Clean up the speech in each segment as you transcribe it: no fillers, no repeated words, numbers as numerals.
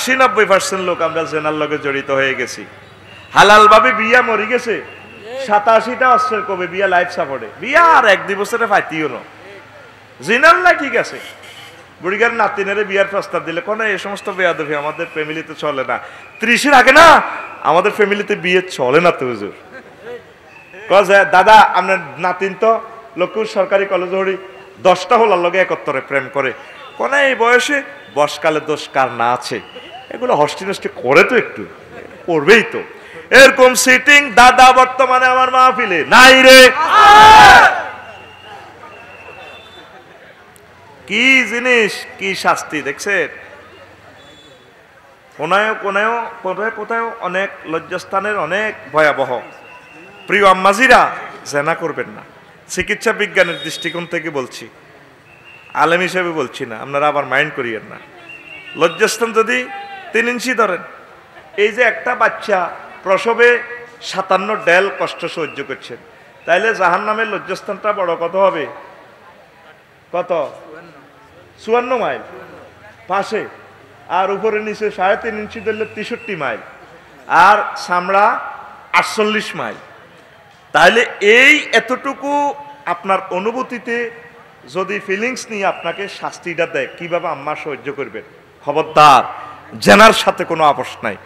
80-90% লোক আমরা জেনার লগে জড়িত হয়ে গেছি। হালাল ভাবে বিয়া মরি গেছে 87টা অস্ত্রের কবে বিয়া লাইফ সাপোর্টে বিয়া আর 1-2 বছরে ফাইতিও না জিনার না ঠিক আছে। বুড়িগার নাতিনেরে বিয়ার প্রস্তাব দিলে কোনো এই সমস্ত বেয়াদবি আমাদের ফ্যামিলিতে চলে না। 30-এর আগে না আমাদের ফ্যামিলিতে বিয়ে চলে না তো হুজুর। দাদা আপনার নাতিন তো লক্ষ্মীপুর সরকারি কলেজ হরি 10টা হলার লগে 71 প্রেম করে কোন এই বয়সে বয়সকালে দোষ কার না আছে, এগুলো হস্টি নষ্টি করে তো একটু করবেই তো। এরকম সিটিং দাদা বর্তমানে আমার মাহফিলে নাই রে। কি জিনিস, কি শাস্তি দেখছেন? কোথায় অনেক লজ্জাস্থানের অনেক ভয়াবহ। প্রিয় আম্মাজিরা, জেনা করবেন না। চিকিৎসা বিজ্ঞানের দৃষ্টিকোণ থেকে বলছি, আলেম হিসেবে বলছি না, আপনারা আবার মাইন্ড করিয়েন না। লজ্জাস্থান যদি 3 ইঞ্চি ধরেন, এই যে একটা বাচ্চা প্রসবে 57 ডেল কষ্ট সহ্য করছেন, তাইলে জাহান্নামের লজ্জাস্থানটা বড় কত হবে? কত? 54 মাইল পাশে, আর উপরে নিচে 3.5 ইঞ্চি ধরলে 63 মাইল, আর চামড়া 48 মাইল। তাহলে এই এতটুকু আপনার অনুভূতিতে যদি ফিলিংস নিয়ে আপনাকে শাস্তিটা দেয়, কিভাবে আম্মা সহ্য করবেন? খবরদার, জেনার সাথে কোনো আপোষ নাই।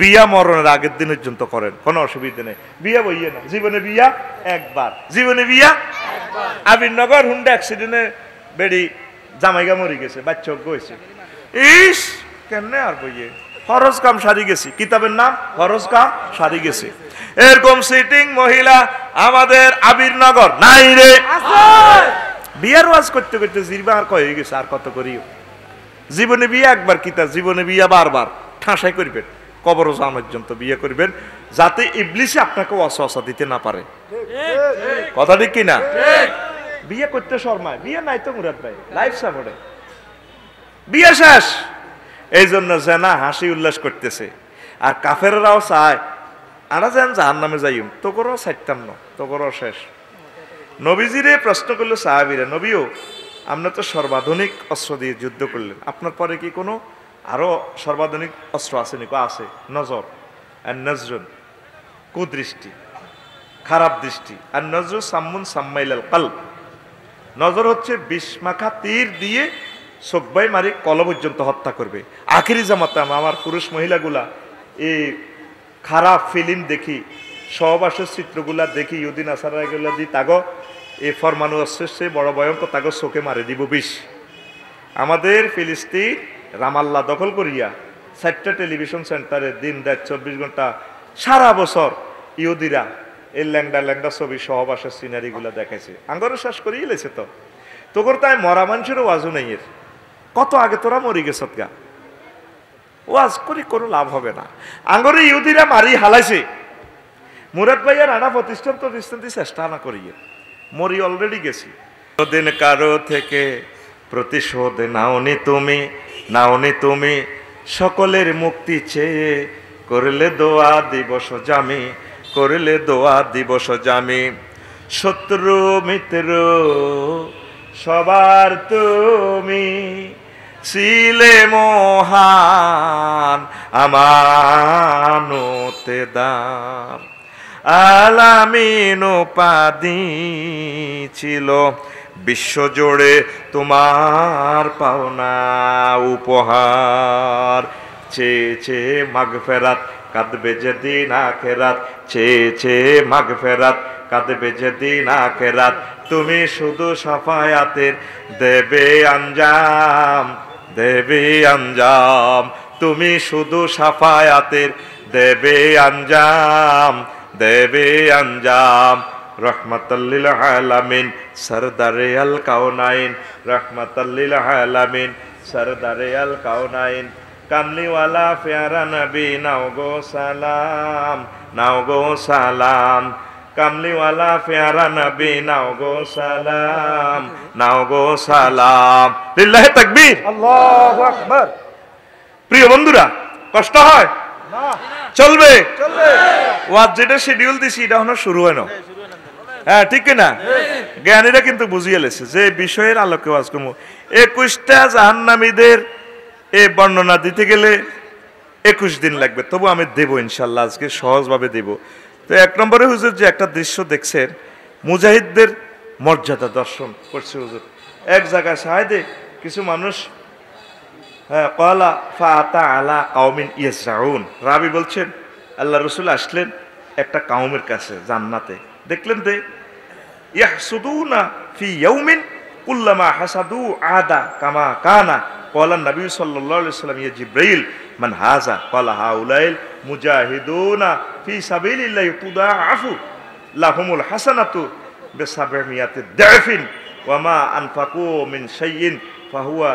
বিয়া মরণের আগের দিনের জন্য করেন, কোনো অসুবিধা নেই। বিয়া বইয়ে না, জীবনে বিয়া একবার, জীবনে বিয়া একবার। আবিরনগর হুন্ডা অ্যাক্সিডেন্টে বেড়ি জামাইগা মরি গেছে, বাচ্চা হয়েছে। ইস কেমনে আর বইয়ে ফরজ কাম সারি গেছি, কিতাবের নাম ফরজ কাম সারি গেছে। এরকম সিটিং মহিলা আমাদের আবিরনগর নাই রে। বিয়ার ওয়াজ করতে করতে জিরবা আর কয়ে গেছে, আর কত করিও। জীবনে বিয়ে একবার, কিতা জীবনে বিয়া বারবার ঠাঁসাই করবেন, কবর জান পর্যন্ত বিয়ে করবেন, যাতে ইবলিসে আপনাকে ওয়াসওয়াসা দিতে না পারে। কথা ঠিক কিনা? বিয়ে করতে শর্মায়, বিয়ে নাই তো মুরাদ ভাই, লাইফ সাপোর্টে বিয়ে শেষ। এই জন্য জেনা হাসি উল্লাস করতেছে, আর কাফেররাও চায় আরা যেন জাহান্নামে যাইম, তো করো ছাড়তাম না, তো করো শেষ। নবীজিরে প্রশ্ন করলো সাহাবীরা, নবীও আমরা তো সর্বাধুনিক অস্ত্র দিয়ে যুদ্ধ করলেন, আপনার পরে কি কোনো আরো সর্বাধুনিক অস্ত্র আছে নাকি? আছে, নজর আর নজরুন, কুদৃষ্টি, খারাপ দৃষ্টি। আর নজরুল সাম্মুন সাম্মাইলাল কালব, নজর হচ্ছে বিষ মাখা তীর দিয়ে সব্বাই মারি কল পর্যন্ত হত্যা করবে। আখিরি জামাতে আমার পুরুষ মহিলাগুলা এই খারাপ ফিল্ম দেখি, সহবাসের চিত্রগুলা দেখি, ইউদিন আসারাগুলা দি তাগো এই ফরমানু অস্ত্রের বড় ভয়ঙ্কর, তাগো চোখে মারে দিব বিষ। আমাদের ফিলিস্তিন রামাল্লা দখল করিয়া 4টা টেলিভিশন সেন্টারে দিন রাত 24 ঘন্টা সারা বছর ইহুদিরা এই ল্যাংডা ল্যাংডা ছবি সহবাসের সিনারিগুলা দেখাইছে। আঙ্গরও শ্বাস করিয়ে লেছে তো তোর তাই মরা মানুষেরও ওয়াজও নেই। এর কত আগে তোরা মরি গেছ গা, ওয়াজ করি কোনো লাভ হবে না। আঙ্গরে ইহুদিরা মারি হালাইছে। মুরাদ ভাইয়া রানা প্রতিষ্ঠান চেষ্টা না করিয়ে মরি অলরেডি গেছি। দিন কারো থেকে প্রতিশোধ নাওনি তুমি সকলের মুক্তি চেয়ে করলে দোয়া দিবস জামি, করলে দোয়া দিবস জামি। শত্রু মিত্র সবার তুমি ছিলে মহান আমানতে দাম, আলামিন উপাধি ছিল বিশ্বজুড়ে তোমার পাওনা উপহার। চেয়ে চেয়ে মাগফেরাত কাঁদবে যেদিন আখেরাত, চেয়ে চেয়ে মাগফেরাত কাঁদবে যেদিন আখেরাত। তুমি শুধু সাফায়াতের দেবে আঞ্জাম, দেবে আঞ্জাম। তুমি শুধু সাফায়াতের দেবে আঞ্জাম, দেবে আঞ্জাম। রহমাতাল্লিল আলামিন সরদারে আল কাউনাইন, রহমাতাল্লিল আলামিন সরদারে আল কাউনাইন। কামলিওয়ালা প্যারা নবী নাও গো সালাম, নাও গো সালাম। কামলিওয়ালা প্যারা নবী নাও গো সালাম, নাও গো সালাম। লিল্লাহি তাকবীর, আল্লাহু আকবার। প্রিয় বন্ধুরা, কষ্ট হয় না, চলবে চলবে। ওয়াজ যেটা শিডিউল দিছি এটা এখনো শুরু হয় না। হ্যাঁ ঠিক না? জ্ঞানীরা কিন্তু বুঝিয়ে লেছে যে বিষয়ের আলোকে ওয়াজ করব। 21টা জাহান্নামীদের এই বর্ণনা দিতে গেলে 21 দিন লাগবে, তবু আমি দেবো ইনশাল্লাহ, আজকে সহজভাবে দেব। তো 1 নম্বরে হুজুর যে একটা দৃশ্য দেখছেন, মুজাহিদদের মর্যাদা দর্শন করছে হুজুর। এক জায়গায় শাহেদে কিছু মানুষ কলা ফাতা আলা কাউমিন ইয়াসরাউন, রাবি বলছেন আল্লাহ রসুল আসলেন একটা কাউমের কাছে জান্নাতে, দেখলেন যে ইয়াহসুদুনা ফি ইয়াউমিন কুল্লামা হাসাদু আদা কামা কানা। ক্বালা নবী সাল্লাল্লাহু আলাইহি ওয়াসাল্লাম ইয়া জিবরাইল মান হাযা? ক্বালা হাউলাইল মুজাহিদুনা ফি সাবিলিল্লাহি তুদাআফু লাহুমুল হাসানাতু বিসাবমিয়াতি দাফিন ওয়া মা আনফাকু মিন শাইইন ফাহুয়া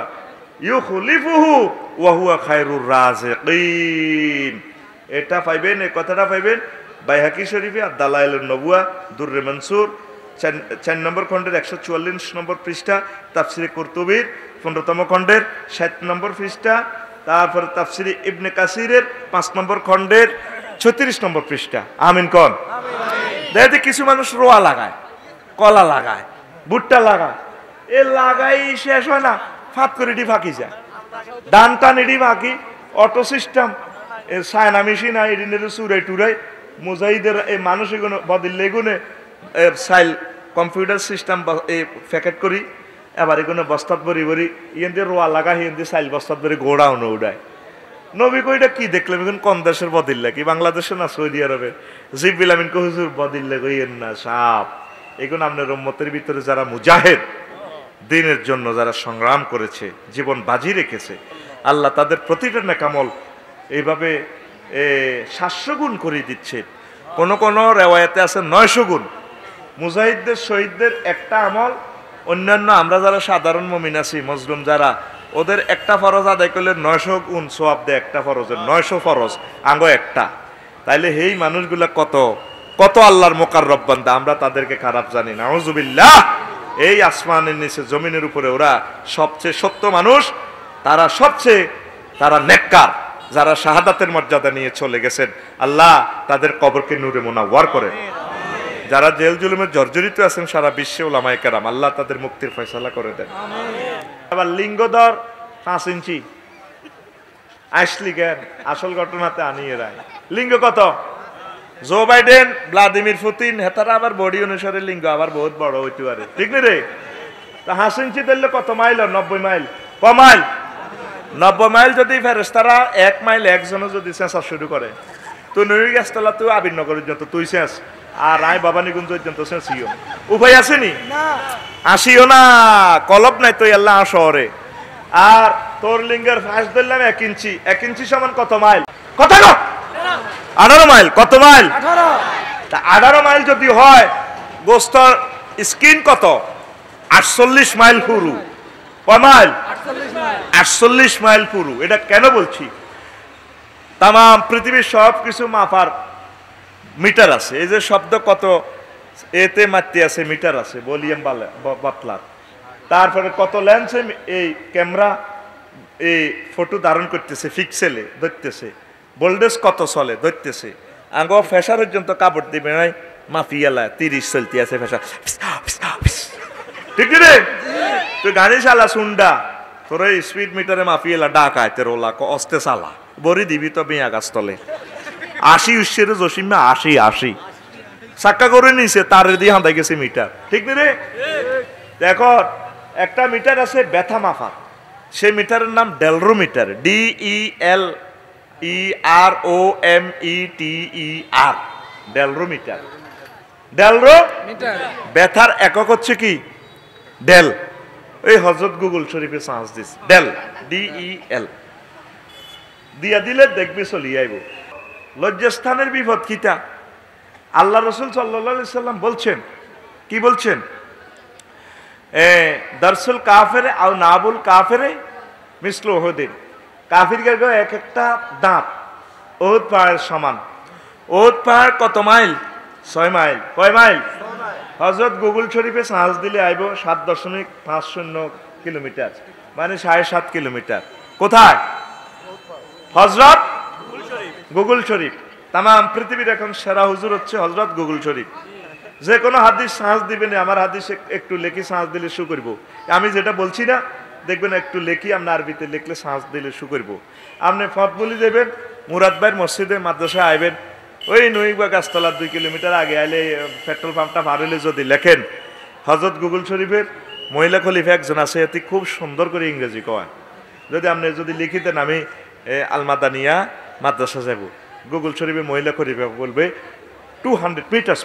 ইউখলিফুহু ওয়া হুয়া খায়রুর রাযিকিন। এটা পাইবেন, এই কথাটা পাইবেন বাইহাকি শরীফে আর দালাইলুন নবুয়া দুররে মনসুর 4 নম্বর খণ্ডের 144 নম্বর পৃষ্ঠা, তাফসিরে কুরতুবির 15তম খণ্ডের 60 নম্বর পৃষ্ঠা, তারপরে তাফসিরে ইবনে কাসিরের 5 নম্বর খণ্ডের 36 নম্বর পৃষ্ঠা। আমিন কোন? দেখতে কিছু মানুষ রোয়া লাগায়, কলা লাগায়, ভুট্টা লাগায়, এ লাগাই শেষ হয় না, ফাত করে এটি ফাঁকি যায়, ডান টান এটি ফাঁকি, অটো সিস্টেম, সায়না মেশিন আই এডিনের চুরাই টুরাই মুজাহিদের এই মানুষ এগুলো বদিল্লে এগুনে সাইল কম্পিউটার সিস্টেম এই প্যাকেট করি, এবার এগুলো বস্তাত ভরি ভরি ইয়ে দিয়ে রোয়া লাগা, হিয়ে দিয়ে সাইল বস্তাত ভরি গোড়াও উড়ায়। নবী কইটা কি দেখলাম, এখন কোন দেশের বদিল্লা, কি বাংলাদেশে না সৌদি আরবের? জিব্রিল আমিন কো হুজুর বদিল্লা কইয়েন না সাপ, এগুলো আপনার উম্মতের ভিতরে যারা মুজাহিদ, দিনের জন্য যারা সংগ্রাম করেছে, জীবন বাজি রেখেছে, আল্লাহ তাদের প্রতিটা নেকামল এইভাবে 700 গুণ করে দিচ্ছে। কোন কোন রেওয়ায়াতে আছে 900 গুণ। মুজাহিদদের শহীদদের একটা আমল অন্যান্য আমরা যারা সাধারণ মুমিন আছি, মজলুম যারা, ওদের একটা ফরজ আদায় করলে 900 গুণ সওয়াব দেয়, একটা ফরজের 900 ফরজ আঙ্গ একটা। তাইলে এই মানুষগুলা কত কত আল্লাহর মুকাররব বান্দা, আমরা তাদেরকে খারাপ জানি না, নাউজুবিল্লাহ। এই আসমানের নিচে জমিনের উপরে ওরা সবচেয়ে সত্য মানুষ, তারা নেককার, যারা শাহাদাতের মর্যাদা নিয়ে চলে গেছেন। আল্লাহ তাদের কবরকে নূরে মুনাওয়ার করেন। যারা জেল জুলুমে জর্জরিত আছেন সারা বিশ্বে ওলামায়ে কেরাম, আল্লাহ তাদের মুক্তির ফয়সালা করে দেন। আবার লিঙ্গদর 5 ইঞ্চি আসলি জ্ঞান, আসল ঘটনাতে আনিয়ে রায়। লিঙ্গ কত? জো বাইডেন, ভ্লাদিমির পুতিন, হেতারা আবার বডি অনুসারে লিঙ্গ আবার বহুত বড় হইতে পারে, ঠিক না রে? তা 5 ইঞ্চি দিলে কত মাইল? 90 মাইল। ক মাইল? 90 মাইল। যদি ফেরেশতারা 1 মাইল একজনও যদি চেঁচা শুরু করে, তুই নই গাছতলা, তুই আবিরনগর পর্যন্ত তুই চেঁচ, আর আয় বাবানীগুঞ্জ পর্যন্ত চেঁচিও, উপায় আসেনি? আসিও না, কলব নাই তো আল্লাহ শহরে। আর তোর লিঙ্গের ফাঁস ধরলাম 1 ইঞ্চি, 1 ইঞ্চি সমান কত মাইল? কত? 18 মাইল। কত মাইল? 18 মাইল যদি হয়, গোস্তর স্কিন কত? 48 মাইল পুরু। কয় মাইল? 48 মাইল পুরু। এটা কেন বলছি? তাম পৃথিবীর সব কিছু মাপার মিটার আছে। এই যে শব্দ কত এতে মাত্রে আছে, মিটার আছে, ভলিউম বাতলার। তারপরে কত লেন্সে এই ক্যামেরা এই ফটো ধারণ করতেছে, পিক্সেলে ধরতেছে, ভোল্টেজ কত চলে ধরতেছে। আঙ্গ ফেসা পর্যন্ত কাপড় দিবে নাই, মাফিয়ালা 30 চলতে আছে ফেসা, ঠিক রে? তুই গাড়ি চালা শুনডা, তোর স্পিড মিটারে মাফিয়ালা ডাকায় তের ওলা অস্তে চালা, বড়ি দিবি তো বিয়া গাছ তলে 80 উচ্ছের জসিমা 80 চাক্কা করে নিছে, তার দিয়ে হাঁদাই গেছে মিটার, ঠিক নি রে? দেখো একটা মিটার আছে ব্যথা মাফা, সেই মিটারের নাম ডেলরোমিটার, DELEROMETER, ডেলরোমিটার। ডেলরো ব্যথার একক হচ্ছে কি? ডেল। এই হযরত গুগল শরীফে সার্চ দিস, ডেল, DEL দিয়া দিলে দেখবি চলি আইব। লজ্জাস্থানের বিপদ কিটা? আল্লাহ রাসূল সাল্লাল্লাহু আলাইহি সাল্লাম বলছেন, কি বলছেন? দারসুল কাফেরে আও নাবুল কাফেরে মিসলু উহুদিন। কাফিরদের এক একটা দাঁত উহুদ পাহাড়ের সমান। উহুদ পাহাড় কত মাইল? 6 মাইল। কয় মাইল? হযরত গুগল শরীফে সার্চ দিলে আইব 7.50 কিলোমিটার, মানে 7.5 কিলোমিটার। কোথায়? হযরত গুগল শরীফ। তাম পৃথিবীর এখন সেরা হুজুর হচ্ছে হযরত গুগল শরীফ। যে কোনো হাদিস সার্চ দিবেন, আমার হাদিস একটু লেখি সার্চ দিলে শু করবো। আমি যেটা বলছি না, দেখবেন একটু লেখি, আপনি আরবিতে লিখলে সার্চ দিলে শু করবো। আপনি ফত বলি দেবেন, মুরাদ ভাইয়ের মসজিদে মাদ্রাসায় আইবেন, ওই নইবা গাছতলার 2 কিলোমিটার আগে আইলে পেট্রোল পাম্পটা পার হইলে যদি লেখেন হযরত গুগল শরীফের মহিলা খলিফা একজন আছে, এটি খুব সুন্দর করে ইংরেজি কয়। যদি আপনি যদি লিখিতেন আমি আলমাদানিয়া মাদ্রাসা যাব, গুগল শরীফের মহিলা খলিফা বলবে 200 মিটার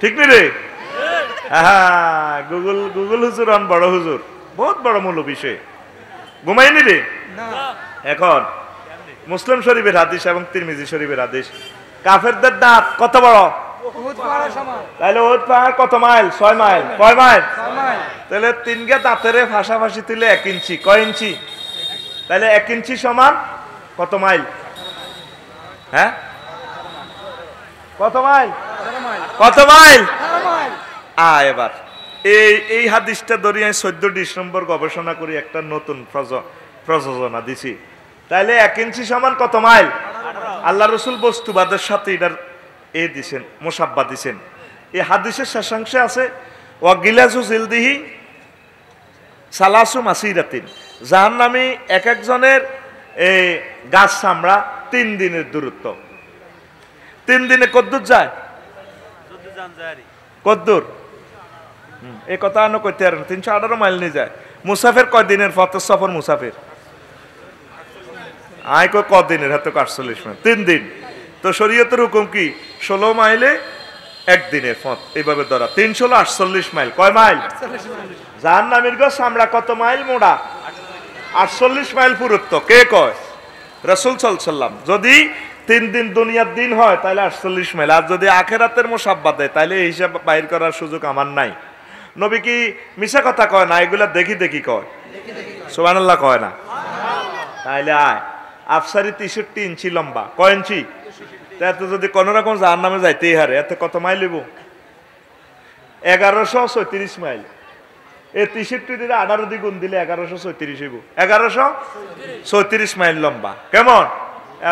ঠিক নি রে? হ্যাঁ, গুগল হুজুর হন বড় হুজুর, বহুত বড় মূল বিষয়। ঘুমাইনি রে? এখন মুসলিম শরীফের হাদিস এবং তিরমিজি শরীফের হাদিস, কাফেরদের দাঁত কত বড়? তাহলে ওর পাহাড় কত মাইল? 6 মাইল। কয় মাইল? তাহলে 3 গে দাঁতের ফাঁসাফাঁসি তুলে 1 ইঞ্চি, কয় ইঞ্চি? তাহলে 1 ইঞ্চি সমান কত মাইল? হ্যাঁ, কত মাইল? কত মাইল? এবার এই হাদিসটা ধরে আমি 14 ডিসেম্বর গবেষণা করি একটা নতুন প্রযোজনা দিছি। তাইলে 1 ইঞ্চি সমান কত মাইল? আল্লাহ রসুল বস্তুবাদের সাথে এটার দিছেন, মোসাব্বা দিছেন। এই হাদিসের শেষাংশে আছে ওয়াগিলাসু জিলদিহি সালাসু মাসিরাতিন, জাহান্নামী এক একজনের গাছ চামড়া 3 দিনের দূরত্ব। 3 দিনে কদ্দূর যায়? কদ্দূর? এই কথা আনো কইতে পারেন, 318 মাইল নিয়ে যায়। মুসাফির কয় দিনের পথের সফর? মুসাফির আয় কদিনের? হাতে 48 মাইল, 3 দিন। তো শরীয়তের হুকুম কি? 16 মাইলে 1 দিনের পথ, এইভাবে ধরা 3 16 48 মাইল। কয় মাইল? জাহান্নামীর গো চামড়া কত মাইল মোড়া? 48 মাইল পুরুত্ব। কে কয়? রাসূল সাল্লাল্লাহু আলাইহি ওয়াসাল্লাম। যদি 3 দিন দুনিয়ার দিন হয় তাহলে 48 মাইল, আর যদি আখেরাতের মোসাব্বা দেয় তাহলে এই হিসাব বাইর করার সুযোগ আমার নাই। নবী কি মিছা কথা কয় না? এগুলা দেখি দেখি কয়, সুবহানাল্লাহ কয় না? তাইলে আয় আফসারি 63 ইঞ্চি লম্বা, কয় ইঞ্চি? এত যদি কোন রকম জাহান্নামে যাইতেই হারে, এত কত মাইল হইব? 1136 মাইল। এই 63 দিয়ে 18 দিয়ে গুণ দিলে 1136 হইব। 1136 মাইল লম্বা। কেমন?